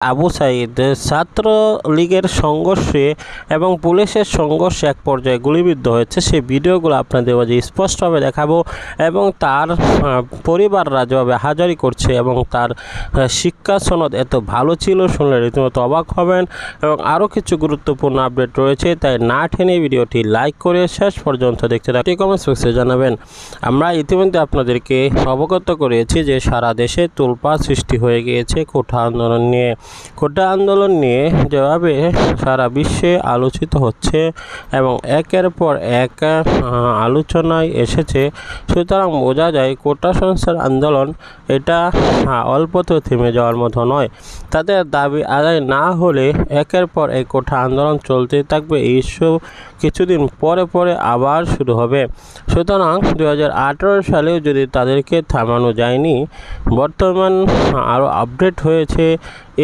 আবু সাঈদ ছাত্রলীগের সংঘর্ষে এবং পুলিশের সংঘর্ষে এক পর্যায়ে গুলিবিদ্ধ হয়েছে। সেই ভিডিওগুলো আপনাদের মাঝে স্পষ্টভাবে দেখাবো এবং তার পরিবাররা যেভাবে হাজারি করছে এবং তার শিক্ষা সনদ এত ভালো ছিল শুনলে রীতিমতো অবাক হবেন। এবং আরও কিছু গুরুত্বপূর্ণ আপডেট রয়েছে, তাই না টেনে ভিডিওটি লাইক করে শেষ পর্যন্ত দেখতে থাকুন। কমেন্টস বক্সে জানাবেন। আমরা ইতিমধ্যে আপনাদেরকে অবগত করেছি যে সারা দেশে তোলপাড় সৃষ্টি হয়ে গিয়েছে কোঠা আন্দোলন নিয়ে। কোটা আন্দোলন নিয়ে যেভাবে সারা বিশ্বে আলোচিত হচ্ছে এবং একের পর এক আলোচনায় এসেছে, সুতরাং বোঝা যায় কোটা সংস্কার আন্দোলন এটা অল্পতে থেমে যাওয়ার মতো নয়। তাদের দাবি আদায় না হলে একের পর এক কোটা আন্দোলন চলতেই থাকবে। এই সব কিছুদিন পরে পরে আবার শুরু হবে। সুতরাং 2018 সালেও যদি তাদেরকে থামানো যায়নি, বর্তমান আরও আপডেট হয়েছে,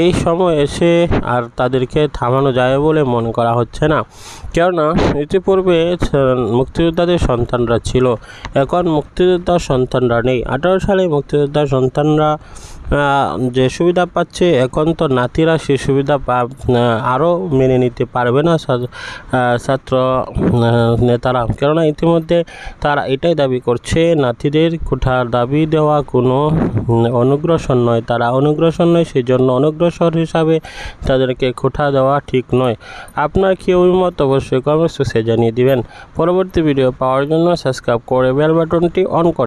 এই সময় এসে আর তাদেরকে থামানো যায় বলে মনে করা হচ্ছে না। কেননা ইতিপূর্বে মুক্তিযোদ্ধাদের সন্তানরা ছিল, এখন মুক্তিযোদ্ধার সন্তানরা নেই। 18 সালে মুক্তিযোদ্ধার সন্তানরা যে সুবিধা পাচ্ছে, এখন তো নাতিরা সেই সুবিধা আরও মেনে নিতে পারবে না ছাত্র নেতারা। কেননা ইতিমধ্যে তারা এটাই দাবি করছে, নাতিদের কোঠার দাবি দেওয়া কোনো অনুগ্রসর নয়, তারা অনুগ্রসর নয়, সেই জন্য অনুগ্রসর হিসাবে তাদেরকে কোঠা দেওয়া ঠিক নয়। আপনার কি অভিমত অবশ্যই কমেন্টস বক্সে জানিয়ে দিবেন। পরবর্তী ভিডিও পাওয়ার জন্য সাবস্ক্রাইব করে বেল বাটনটি অন করে